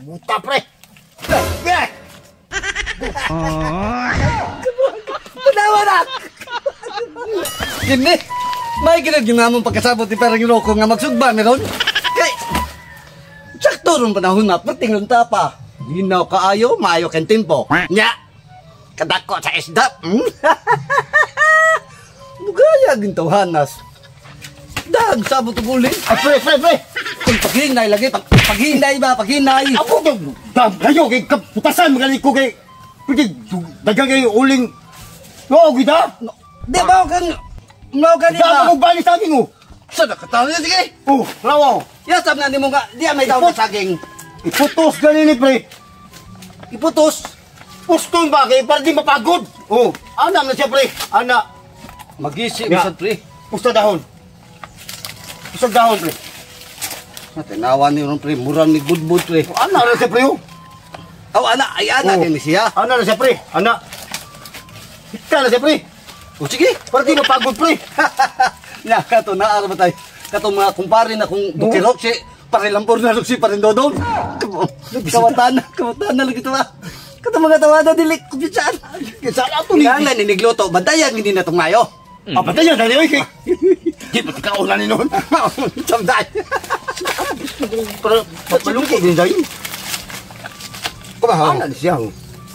Buta, pre. Panawa na! Hindi. May ginamon pagkasabot ni Parang Rocco nga magsugba meron. Kay, sakto ron panahon na, perting ron tapa. Ginaw kaayo, maayo kang timpo. Nya, kadako sa isda. Bugaya gintawanas. Dag, sabot ang ulin. Pre. Kung paghinay lagi, paghinay ba, paghinay. Ako kayo kay kaputasan magaling ko kay dagang kay uling. No, gida. Di ba kang mga di Dapat ba? mo balik sa akin, oh. Sada ka tao niya, sige. Rawaw. Yasab na ni mo nga, di may tao na saging. Iputos ganini, pre. Iputos. Puston ba kay para di mapagod. Ana na siya, pre. Ana. Magisi, Ya. usad pre. Pusta dahon. Pusta dahon, pre. Tinawa ni ron pre, murang ni budbud pre. Ana na siya, pre. Aw, ana, ay ana din siya. Ana na siya, pre. Ana. Hita na siya, pre. O sige. Para di mapagod, pre. Nya, kato na araw tayo. Kato mga kumpare na kung dukirok si Parilampor na si Parindodon. Kawatan na lagi ito ba? Kato mga tawada dilik, kumpitsaan. Saan ato ni? Nga nga ninigluto, bantayan hindi na itong mayo. Patay yan, dali, oy. Di pa tikauna ni noon. Samday. Para papalungkot din dahil. Ana na siya, oh.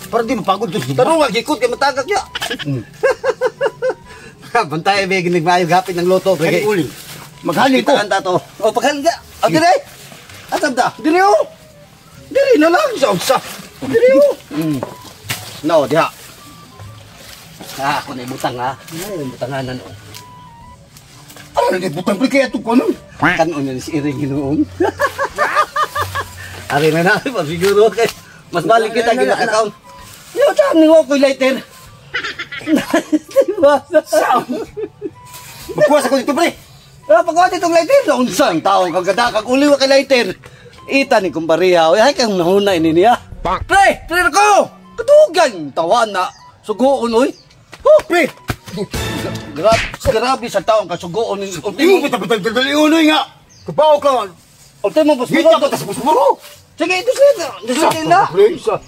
Para di mapagod to siya. Pero wag ikot kay matagak ya. Bantay be ginigmayo gapit ng loto pre. Kaya uli. Maghali ko. Kita to. O paghali ka. O dire. Atam ta. Dire o. Dire na lang sa. Dire o. No, diha. Ako na butang ha. Ay, butanganan o. Ano na butang pre kaya ito ko nun? Kanon na si Iring ginoon. Ari na siguro kay mas balik kita ginakakaon. Yo, saan ni ko lighter? Diba? Magkuwas ako dito, pre. Pagkawat itong lighter, noong isang taong kagada, kag-uliwa kay lighter. Ita ni kumpariya, ay kang nahuna ini niya. Pre, ko! Katugan, tawa na. Sugoon, oy. Pre! Grabe sa taong kasugoon. Hindi mo patapatagdali unoy nga. Kapaw ka. Ultimo, Hita ka tas busmuro. sige, ito sila. Pre, isa.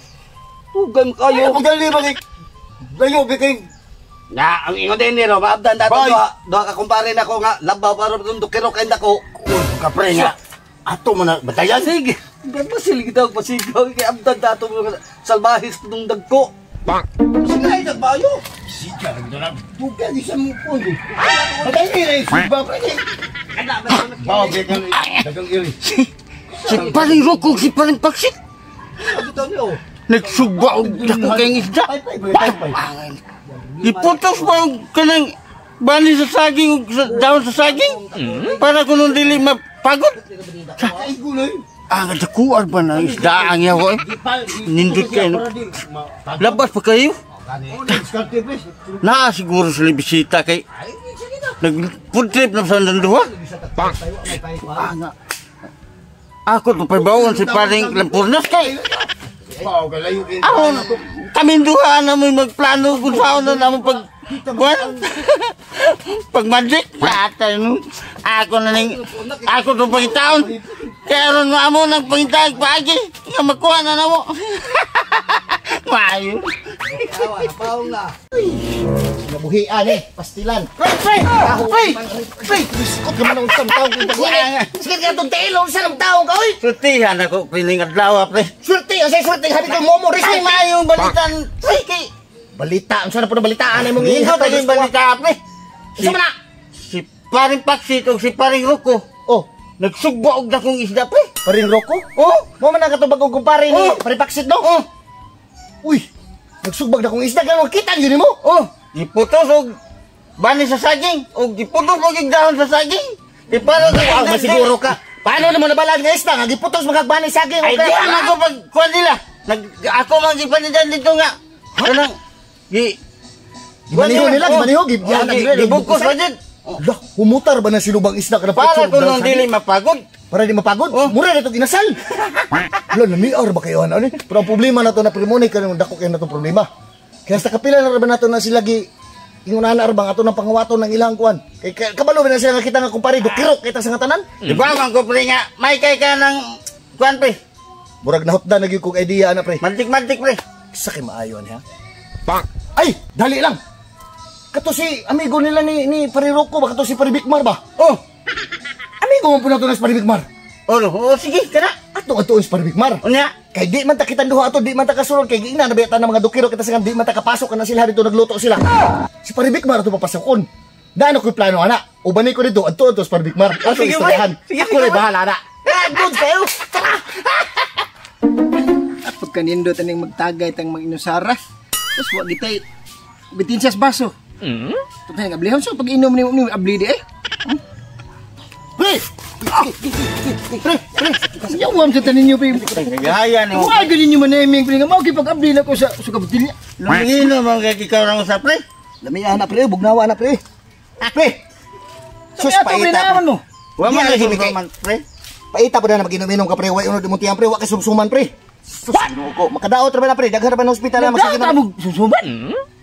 Tugan kayo. Ay, pagdali ba kay... Layo, kay... Na, ang ingon din niro, maabdan dato doha ka kumpare na ko nga, labaw para itong dukiro kay dako. Kapre nga. Ato mo na, batayan? Sige, pasilig daw, pasigaw, kay abdan dato mo salbahis itong dagko. Sige, ay nagbayo. Sika, nagdala. Tugan, isa mo po. Patay nila yung siba, pre. Bawa, kaya dagang iri. Si Paring Rocco, si Paring Paksit. Sabi daw niyo. Nagsugba og dako kayong isda. Iputos pa ang kanang bani sa saging ug daon sa saging para kuno dili mapagod. Ay, guloy. Ang dakuan ba na isda ang yawa? Nindot kayo. Labas pa kayo? Na siguro sa bisita kay nag-food trip na sa nanduha. Ako to pabawon si Paring Lampurnas kay. Ako, kami duha na may magplano kung saan na naman pag magic. Ako na ning, ako itong pangitaon. Kaya ron nga mo ng pangitag pagi. Nga makuha na na mo. Mayo. Napaw na. Nabuhian eh, pastilan. Pre! Biskot naman ang isang taong kong taguan. Sige ka itong tailong sa ng taong ka, oy. Sutihan ako piling adlaw, pre. Swerte, ang swerte, habi ko momo, Ay, respect. mayong balitan. Pre, kay... Balita, ang sana po na balitaan ay mong Ito ihat. tayong balita, pre. Isa mo na. Si Paring Paksit o si Paring Rocco. Oh, Nagsugba og dakong isda, pre. Paring Rocco? Oh! Mo man ang katubag kong kumpare ni Oh. Paripaksit, no? Oh! Uy, nagsugbag na kong isda, gano'n kita, yun mo. Oh! Giputos og bani sa saging. O giputos og igdahon sa saging. Di para Wow, masiguro ka. Paano naman nabalaan nga isda? Nga giputos magagbani saging. Ay, di man ko pagkuhan nila. Ako man gipanidan dito nga. Kanang, Gimaniho nila, gimaniho. Gibukos pa dyan. Lah, humutar ba na silubang isda ka na Para kung nung dili mapagod. Para di mapagod? Oh. Mura na ito ginasal. Wala, namiar ba kayo? Ano? Pero ang problema na ito na primonay ka nung dako kayo na itong problema. Kaya sa kapila na rin na ito na sila yung unahan na arbang ato ng pangawaton ng ilang kuwan. Kaya kabalo ba na sila nakita nga kumpare, dukirok kita sa nga tanan? Di ba man ko pre nga, may kay ka ng kuhan pre. Murag nahutdan na gyud kog idea ana pre. Mantik, pre. Sa kay maayo niya. Ay, dali lang. Kato si amigo nila ni Pariroko ba kato si Paribikmar ba? Oh, Amigo mo puna to na si Paribikmar. sige, kana. Ato si Paribikmar. Unya. Kay di man ta kitang duha ato, di man ta kasulod kay giingna na beta ng mga dukiro kita sa di man ta kapasok na sila dito nagluto sila. Si Paribikmar ato papasokon. Daano ko plano ana. Ubani ko dito adto si Paribikmar. Ato Sige, istoryahan. sige, Ako sige, rin bahala na. Good kayo. Pagkanindo taning magtagay tang mag-inusaras. Tapos wag gitay bitin siya sa baso. Tutay nga ablihon so pag inom ni abli di eh. Pre, Yawan sa tanin niyo pre. Gaya ni mo. Wag ganin niyo manaming pre nga mao kay pag abli na ko sa kabutilya. Lumino mo kay ikaw lang sa pre. lamiya na pre, bugnawa na pre. Pre. Sus Sus paita paita. mo. Wa man Di, lagi Mike. man pre. Paita pa na maginom-inom ka pre, way uno di mo tiyang pre, wa kay sumsuman pre. Sus, ano ko, makadaot ra ba na pre, daghan ra ba ng ospital na Magkita magsigino. mo susuban.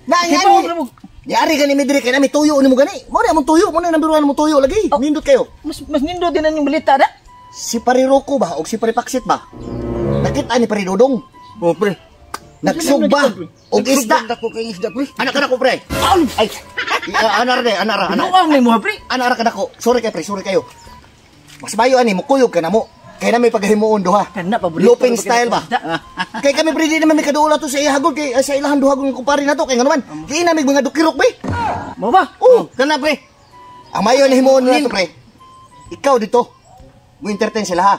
Na yan. Yari gani mi dire kay nami tuyo ni mo gani. Mo na mong tuyo, mo na nambiruan mo tuyo lagi. Nindot kayo. Mas nindo din ang balita da. Si Pariroko ba o si Paripaksit ba? Nakita ni Paridodong. Oh pre. Nagsugba og isda. Ako kay isda pre. Anak ka na ko pre. Ay. Anar de, anar. Ano ni mo pre? Anar ka na ko. Sorry kay pre, sorry kayo. Mas bayo ani mo kuyog ka na mo. Kay na may paghimuon duha. Kana paborito. Lupin style ba? Kay kami pre di naman may kaduula to sa ihagol kay sa ilahan duhagol ng kumpare na to kay nganuman. Kay na may mga dukirok be. Mo ba? Oh, Kana pre. ang mayo ni himuon na to pre. Ikaw dito. Mo entertain sila ha.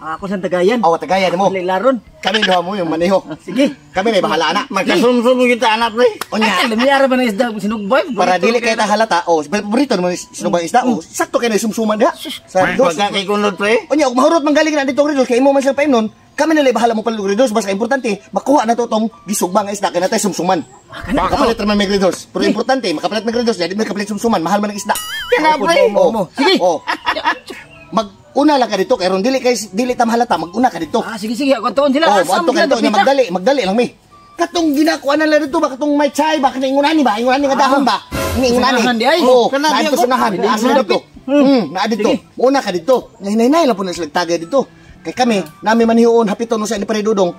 Ako sa Tagayan. Awa tagayan mo. Laron. Kami duha mo yung maneho. Sige. Kami na bahala na. Magkasumsum kita anak pre. Onya. Lamiyara ba na isda sinugbay? Para dili kay ta halata. Oh, paborito naman sinubang isda. Oh, sakto kay na sumsuman diha. Sa dos. Pagka kay kunod pre. Onya, ug mahurot manggaling na dito Ridos kay imo man sila paimnon. Kami na bahala mo pala Ridos basta importante makuha na to tong gisugba nga isda kay natay sumsuman. Makapalit naman may Ridos. Pero importante makapalit may Ridos, di may kapalit sumsuman, mahal man ang isda. Kana pre. Oh, sige. Oh. Mag-una lang ka dito kay ron dili tam halata, mag-una ka dito. Sige, ako tuon sila. Oh, adto ka dito nya magdali lang mi. Katong ginakuha na lang dito ba katong may chay ba kanang ingunani nga dahon ba? Ingunani. Sunahan di ay. Oh, Kana na di dito ako. sunahan. Asa dito? Na dito. Una ka dito. Hinay-hinay lang po na sila tagay dito. Kay kami, nami manhiuon hapiton no sa ni Paridudong.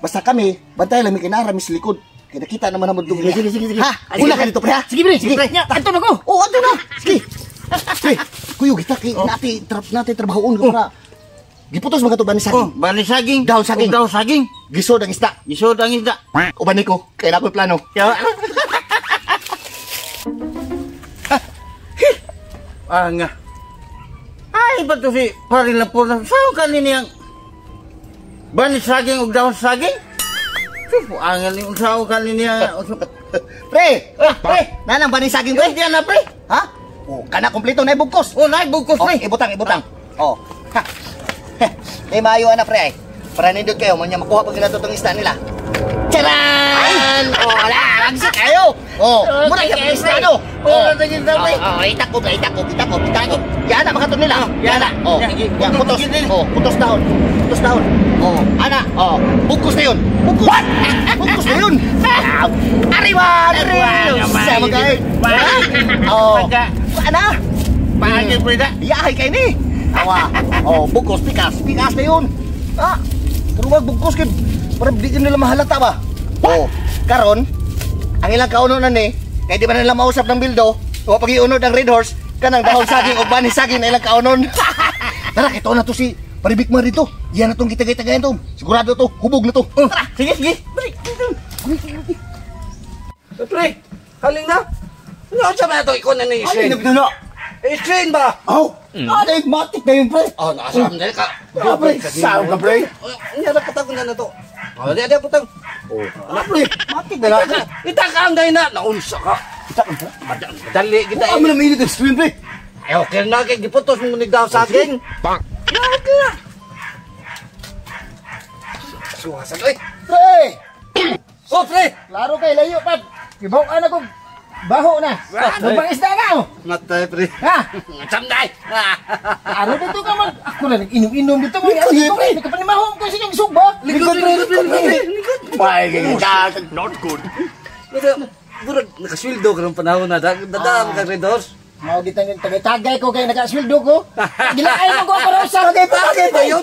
Basta kami, bantay lang mi kinara mis likod. Kay nakita naman namon dugay. Sige. Ha? Una ka dito pre ha? Sige, pre. Sige, pre. Ato na ko. Oh, ato na. Sige. Pre, kuyo kita kay nati trabahoon ko para giputos mga to ba ni Oh, saging. bali saging. Daw saging. Daw saging. Gisod ang isda. Isod ang isda. Uban ko, kay na ko plano. Kaya nga. Ay, ba't to si pari lang po na saan kanini ang bani saging ug daw saging? Supo, angal yung saan kanini ang Pre, pre, nanang ba ni saging pre? Diyan na pre. Ha? Oh, kana kompleto na ibugkos. Oh, naibugkos Oh, pre. ibutang. Oh. Ha. May maayo na pre ay. Para nindot kayo, manya makuha pag ginatutong isda nila. Charan! Oh, wala, magsi kayo. Oh, muna yung isda no. Oh, naging daw pre. Oh, itakop. Yan na makaton nila. Yan na. Oh, yan putos. Oh, putos dahon. Oh, ana. Oh, bugkos na yun. Bugkos. Bugkos na yun. Arriba. Sama kayo. Oh, ana. Paagi pre da. Yahay kay ni. Awa. Oh, bugkos pikas na yun. Ha? Pero wag bugkos kay para di nila mahalata ba? Oh, karon ang ilang kauno na ni, kay di ba nila mausap ng bildo, o pag-iunod ng Red Horse, kanang dahon saging o bani saging na ilang kaunon. Tara, ito na to si Paribikmar dito. Yan na tong kitagay-tagayan to. Sigurado to, hubog na to. Tara, sige. Pre, haling na. Ano sa mga ito? Ikaw na Ay, na-i-strain. nagdala. I-strain ba? Oh, ay, matik na yun, pre. Oh, nakasam na ka. Pre, saan ka, pre? Hindi na patag na to. Oh, di ada patag. Oh, Ano, pre? Matik na lang. itaka ang dahil na. Naunsa ka. Dali kita. Ano na mainit ang stream, pre? Eh, okay na kay giputos mo nigdaw sa akin. Bang. Okay na. Suwasan, oy. Pre! Oh, pre. Laro kay layo pad. Gibaw ana ko. Baho na. Lubang isda na oh. Matay, pre. Ha? Samday. Ano dito ka man? Ako na nag-inom-inom dito mo. Ano ko? Hindi ka pa nimahong ko sinyang sugba. Likod. Not good. Burag, nakaswildo ka ng panahon na. Dadaan ka, Red Horse. Mao gitang tagay-tagay ko kay nakasweldo ko. Gilaay mo ko para sa Tagay pa yun.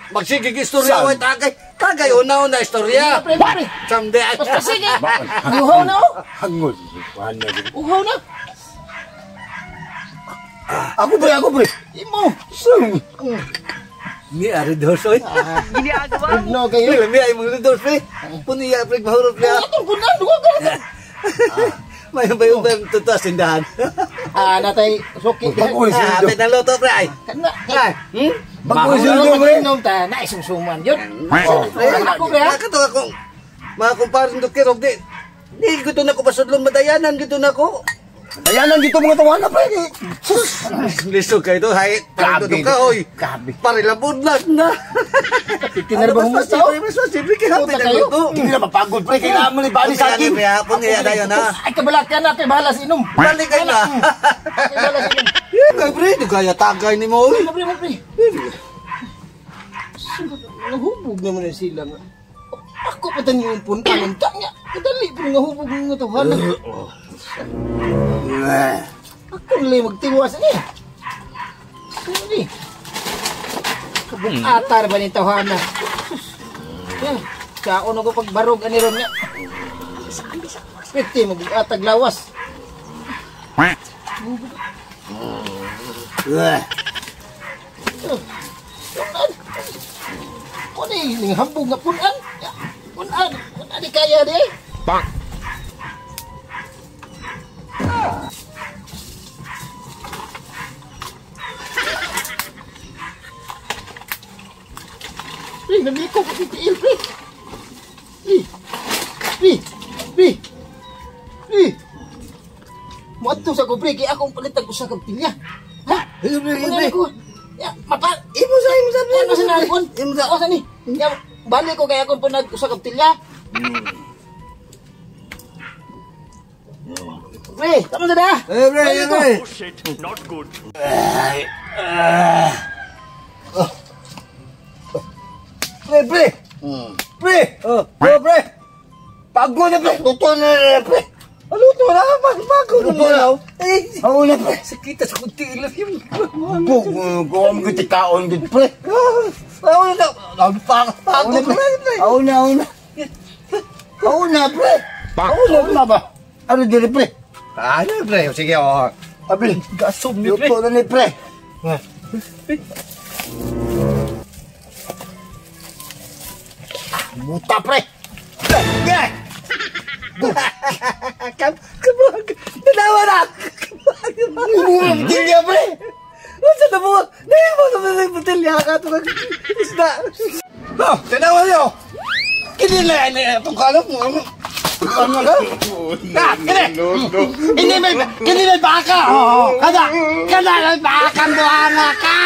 Magsigig istorya o tagay. Tagay, una-una istorya. Pre, pre. Someday. Basta sige. Uhaw na oh. Hangod. Paano din? Uhaw na. Ako pre. Imo. Ni ari dosoy. No kayo. Lami ay mga dosoy. Puniya pre mahurot niya. Atong kunan duwa ka. May bayong tutas tindahan. Natay suki. Bagoy Ah, sildo. pinaloto pre ay. Kana. Ay. Bagoy Mahal sildo na pre. nung ta na isumsuman yun. Ako pre. Kato ako. Mga kumparin do kirog di. Di gito na ko pasudlon madayanan gito na ko. Dayanan dito mga tawana pre. Lisod kayo to, hay. Gabi. Ka, oy. Gabi. Parilabudlat na. Tinarbang mo tao. Mas masipre ka, Puta kayo. Hindi na mapagod pre. Kailangan mo ni bali sa akin. Hapon niya dayo na. Ay kabalakyan natin bahala sa inom. Balik kayo na. Ay bahala sa inom. Kay pre, di kaya tagay ni mo. Pre, pre, pre. Nahubog naman na sila nga. Ako pa tanyo yung puntahan niya. Kadali po nahubog ng tawanan. Ako nalay magtiwas niya. Sige. Kabuk-atar ba ni tawanan? Kaon ako pagbarog ani ron niya. Pwede mag-atag lawas. Punan. Ning hambog nga punan. Punan. Punan di kaya di. Pre, nabiko ko titiil, pre. Pre. Muadto sa ko, pre, kaya akong palitag ko sa kapilya. Ha? Pre. Ya, mapa. Imo sa. Ano sa nalipon? O, saan ni? Ya, balik ko kaya akong punag ko sa kapilya. Pre, tama na na. Pre. Pre. Pre. Pre. Pagod na pre. Totoo na pre. Aluto na, pagpagod mo na. Eh, Ako na pre. sakita sa kunti ilas yung. Gawam ko tikaon gud pre. Ako na. Pagod pre. Ako na. Ako na pre. Ako na ba? Ano diri pre? Ano pre? Sige, oh. Abil. Gasom ni pre. Luto na ni pre. Buta pre. Kabag. Dalawa na. Hindi niya pre. What's the mo? Dahil mo sa butilya ka ito isda. No, tinawa niyo. Kinila na itong kalap mo. Ano ka? Hindi may baka. Kada may baka buhanga ka.